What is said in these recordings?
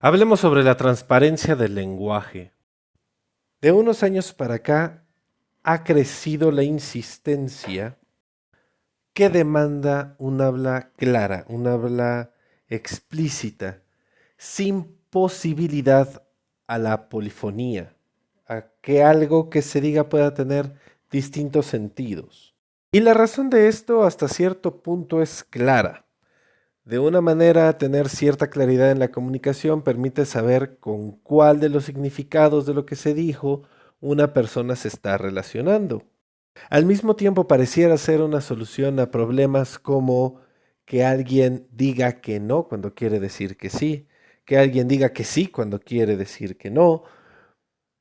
Hablemos sobre la transparencia del lenguaje. De unos años para acá ha crecido la insistencia que demanda un habla clara, un habla explícita, sin posibilidad a la polifonía, a que algo que se diga pueda tener distintos sentidos. Y la razón de esto hasta cierto punto es clara. De una manera, tener cierta claridad en la comunicación permite saber con cuál de los significados de lo que se dijo una persona se está relacionando. Al mismo tiempo, pareciera ser una solución a problemas como que alguien diga que no cuando quiere decir que sí, que alguien diga que sí cuando quiere decir que no,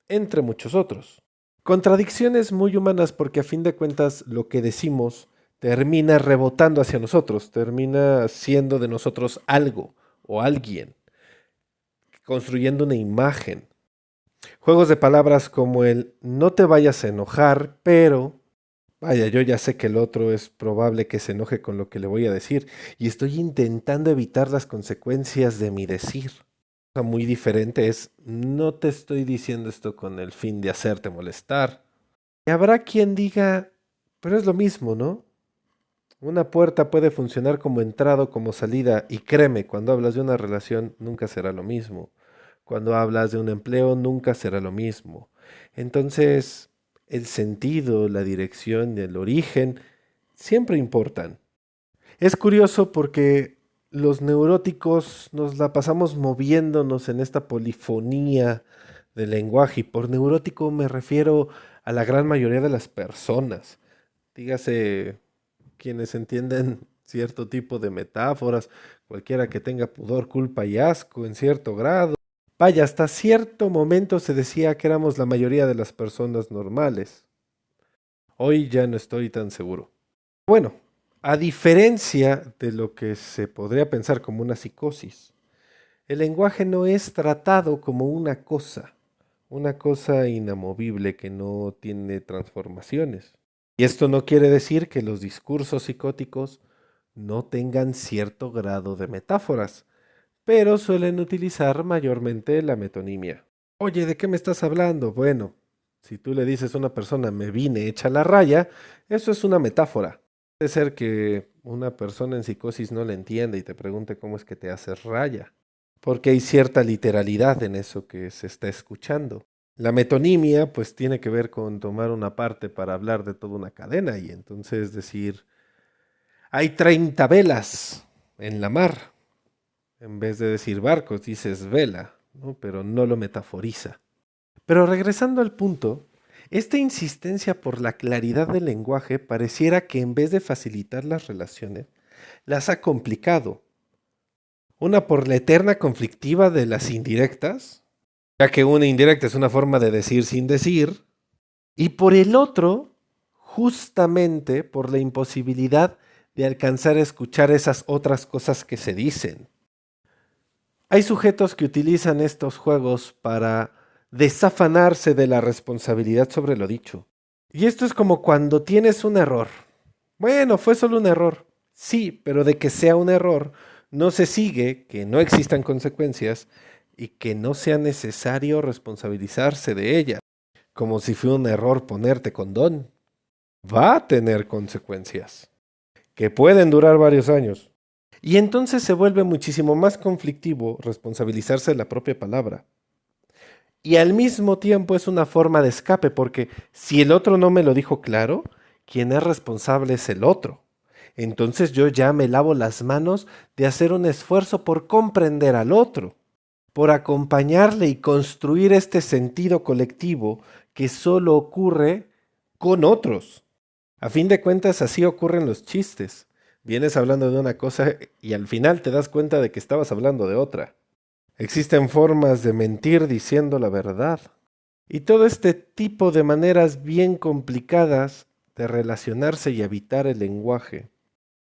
entre muchos otros. Contradicciones muy humanas porque a fin de cuentas lo que decimos termina rebotando hacia nosotros, termina siendo de nosotros algo o alguien, construyendo una imagen. Juegos de palabras como el no te vayas a enojar, pero vaya, yo ya sé que el otro es probable que se enoje con lo que le voy a decir y estoy intentando evitar las consecuencias de mi decir. Muy diferente es, no te estoy diciendo esto con el fin de hacerte molestar. Y habrá quien diga, pero es lo mismo, ¿no? Una puerta puede funcionar como entrada o como salida y créeme, cuando hablas de una relación nunca será lo mismo. Cuando hablas de un empleo nunca será lo mismo. Entonces, el sentido, la dirección, el origen, siempre importan. Es curioso porque los neuróticos nos la pasamos moviéndonos en esta polifonía del lenguaje y por neurótico me refiero a la gran mayoría de las personas. Dígase quienes entienden cierto tipo de metáforas, cualquiera que tenga pudor, culpa y asco en cierto grado. Vaya, hasta cierto momento se decía que éramos la mayoría de las personas normales. Hoy ya no estoy tan seguro. Bueno, a diferencia de lo que se podría pensar como una psicosis, el lenguaje no es tratado como una cosa inamovible que no tiene transformaciones. Y esto no quiere decir que los discursos psicóticos no tengan cierto grado de metáforas, pero suelen utilizar mayormente la metonimia. Oye, ¿de qué me estás hablando? Bueno, si tú le dices a una persona me vine hecha la raya, eso es una metáfora. Puede ser que una persona en psicosis no le entienda y te pregunte cómo es que te haces raya, porque hay cierta literalidad en eso que se está escuchando. La metonimia pues tiene que ver con tomar una parte para hablar de toda una cadena y entonces decir, hay 30 velas en la mar. En vez de decir barcos, dices vela, ¿no? Pero no lo metaforiza. Pero regresando al punto, esta insistencia por la claridad del lenguaje pareciera que en vez de facilitar las relaciones, las ha complicado. Una por la eterna conflictiva de las indirectas, ya que una indirecta es una forma de decir sin decir, y por el otro, justamente por la imposibilidad de alcanzar a escuchar esas otras cosas que se dicen. Hay sujetos que utilizan estos juegos para desafanarse de la responsabilidad sobre lo dicho. Y esto es como cuando tienes un error. Bueno, fue solo un error. Sí, pero de que sea un error, no se sigue que no existan consecuencias y que no sea necesario responsabilizarse de ella. Como si fue un error ponerte condón. Va a tener consecuencias, que pueden durar varios años. Y entonces se vuelve muchísimo más conflictivo responsabilizarse de la propia palabra. Y al mismo tiempo es una forma de escape, porque si el otro no me lo dijo claro, quien es responsable es el otro. Entonces yo ya me lavo las manos de hacer un esfuerzo por comprender al otro, por acompañarle y construir este sentido colectivo que solo ocurre con otros. A fin de cuentas, así ocurren los chistes. Vienes hablando de una cosa y al final te das cuenta de que estabas hablando de otra. Existen formas de mentir diciendo la verdad. Y todo este tipo de maneras bien complicadas de relacionarse y evitar el lenguaje,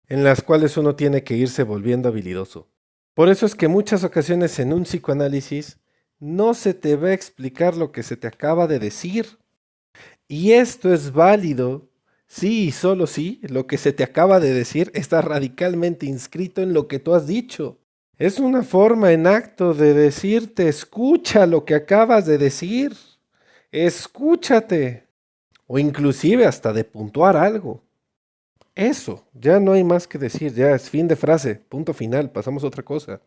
en las cuales uno tiene que irse volviendo habilidoso. Por eso es que muchas ocasiones en un psicoanálisis no se te va a explicar lo que se te acaba de decir. Y esto es válido, sí y solo sí, lo que se te acaba de decir está radicalmente inscrito en lo que tú has dicho. Es una forma en acto de decirte, escucha lo que acabas de decir, escúchate, o inclusive hasta de puntuar algo. Eso, ya no hay más que decir, ya es fin de frase, punto final, pasamos a otra cosa.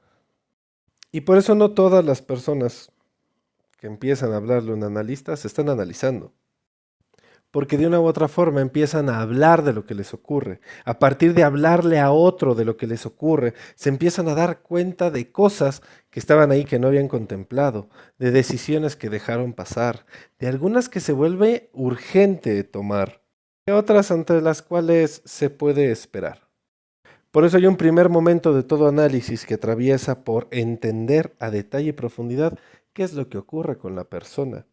Y por eso no todas las personas que empiezan a hablarle a un analista se están analizando. Porque de una u otra forma empiezan a hablar de lo que les ocurre. A partir de hablarle a otro de lo que les ocurre, se empiezan a dar cuenta de cosas que estaban ahí que no habían contemplado, de decisiones que dejaron pasar, de algunas que se vuelve urgente tomar, y otras ante las cuales se puede esperar. Por eso hay un primer momento de todo análisis que atraviesa por entender a detalle y profundidad qué es lo que ocurre con la persona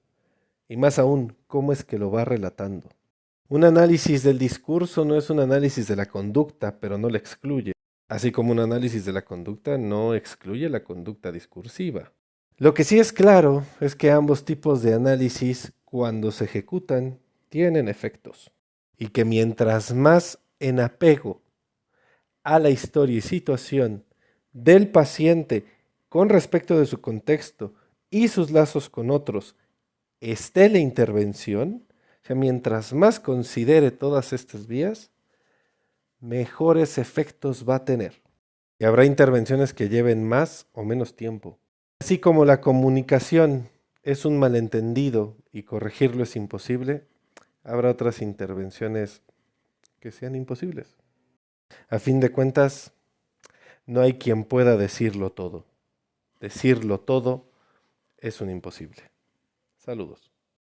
y más aún cómo es que lo va relatando. Un análisis del discurso no es un análisis de la conducta, pero no la excluye, así como un análisis de la conducta no excluye la conducta discursiva. Lo que sí es claro es que ambos tipos de análisis, cuando se ejecutan, tienen efectos, y que mientras más en apego a la historia y situación del paciente con respecto de su contexto y sus lazos con otros esté la intervención, o sea, mientras más considere todas estas vías, mejores efectos va a tener. Y habrá intervenciones que lleven más o menos tiempo. Así como la comunicación es un malentendido y corregirlo es imposible, habrá otras intervenciones que sean imposibles. A fin de cuentas, no hay quien pueda decirlo todo. Decirlo todo es un imposible. Saludos.